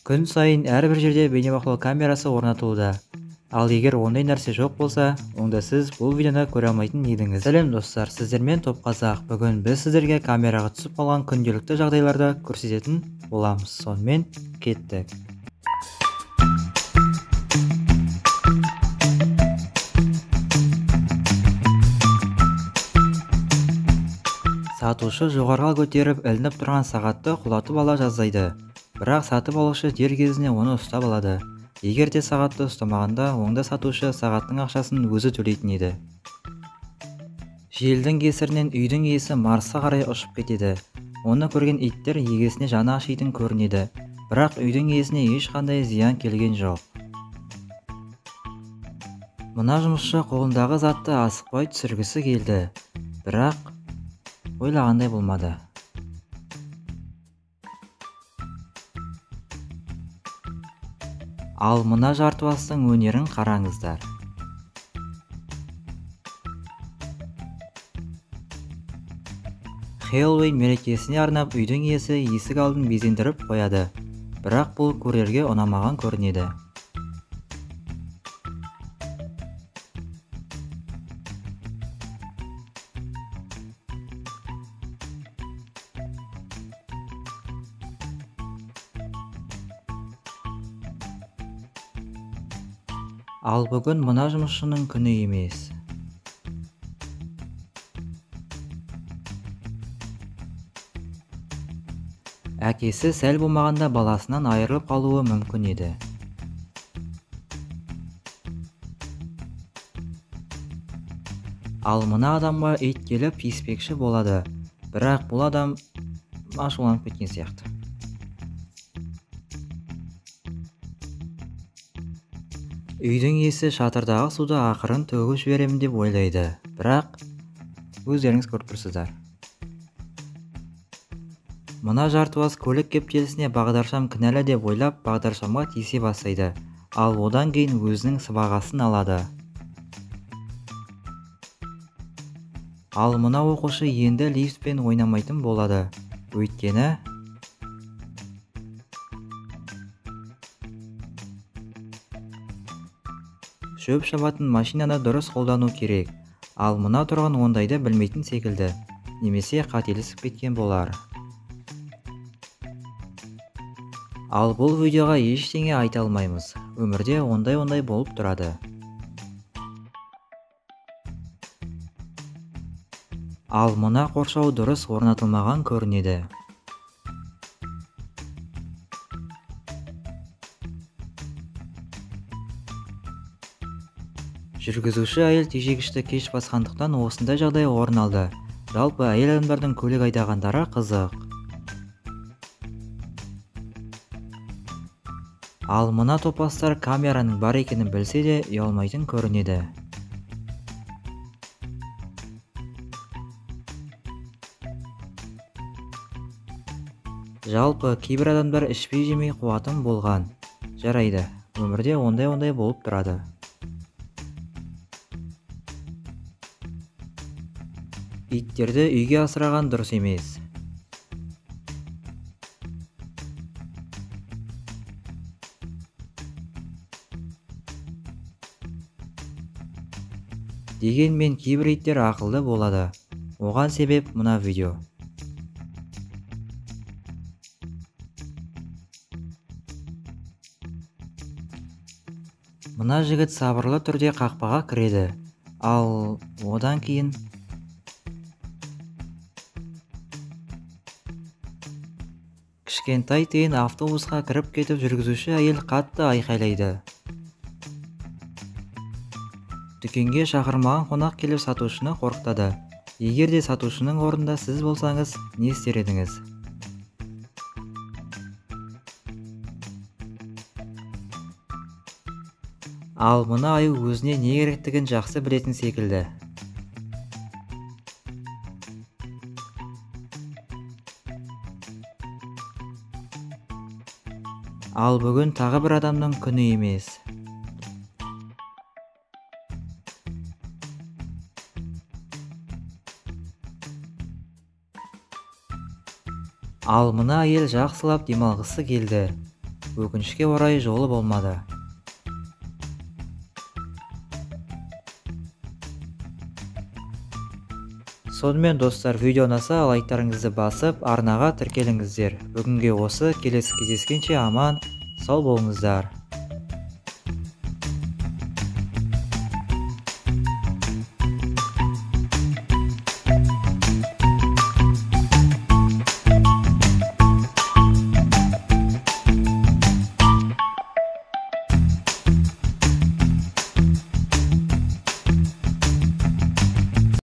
Күн сайын әрбір жерде бейнебақылау камерасы орнатылуда. Ал егер ондай нәрсе жоқ болса, онда сіз бұл видеоны көре алмайтын едіңіз. Сәлем достар, сіздермен Топ Қазақ. Бүгін біз сіздерге камераға түсіп қалған күнделікті жағдайларды көрсететін боламыз. Сонымен кеттік. Сатушы жоғарыға көтеріп ілініп тұрған сағатты құлатып ала жаздайды. Бірақ сатып алушы дер кезінде оны ұстап алады. Егер де сағатты ұстамағанда, онда сатушы сағаттың ақшасын өзі төлейтін еді. Желдің кесірінен үйдің иесі Марсқа қарай ұшып кетеді. Оны көрген иттер егесіне жаны ашитын көрінеді. Бірақ үйдің иесіне ешқандай зиян келген жоқ. Мына жұмысшы қолындағы затты асықпай түсіргісі келді. Бірақ ойлағандай болмады. Ал мына жартыбастың өнерін қараңыздар. Хэллоуин мерекесіне арнап үйдің иесі есік алдын безендіріп қояды. Бірақ бұл көрерге ұнамаған көрінеді. Ал бүгін мына жұмысшының күні емес. Әкесі сәл болмағанда баласынан айырылып қалуы мүмкін еді. Ал мына адамға ит келіп тиіспекші болады. Бірақ бұл адам ашуланып кеткен сияқты. Үйдің иесі шатырдағы суды ақырын төгіп жіберемін деп ойлайды. Бірақ өздеріңіз көріп тұрсыздар. Мына жартыбас көлік кептелісіне бағдаршам кінәлі деп ойлап, бағдаршамға тиісе бастайды. Ал одан кейін өзінің сыбағасын алады. Ал мына оқушы енді лифтпен ойнамайтын болады. Өйткені шөп шабатын машинаны дұрыс қолдану керек. Ал мына тұрған ондайды білмейтін секілді. Немесе қателесіп кеткен болар. Ал бұл видеоға ештеңе айта алмаймыз. Өмірде ондай болып тұрады. Ал мына қоршау дұрыс орнатылмаған көрінеді. Жүргізуші әйел тежегішті кеш басқандықтан осындай жағдай орын алды. Жалпы әйел адамдардың көлік айдағандары қызық. Ал мына топастар камераның бар екенін білсе де ұялмайтын көрінеді. Жалпы кейбір адамдар ішпей жемей қуатым болған. Жарайды, өмірде ондай болып тұрады. Иттерді үйге асыраған дұрыс емес. Дегенмен кейбір иттер ақылды болады. Оған себеп мына видео. Мына жігіт сабырлы түрде қақпаға кіреді. Ал одан кейін кішкентай тиын автобусқа кіріп кетіп, жүргізуші әйел қатты айқайлайды. Дүкенге шақырмаған қонақ келіп сатушыны қорқытады. Егер де сатушының орнында сіз болсаңыз, не істер едіңіз? Ал мына аю өзіне не керектігін жақсы білетін секілді. Ал бүгін тағы бір адамның күні емес. Ал мына әйел жақсылап демалғысы келді. өкінішке орай жолы болмады. Сонымен достар, видео ұнаса лайктарыңызды басып арнаға тіркеліңіздер. Бүгінге осы, келесі кездескенше аман сау болыңыздар.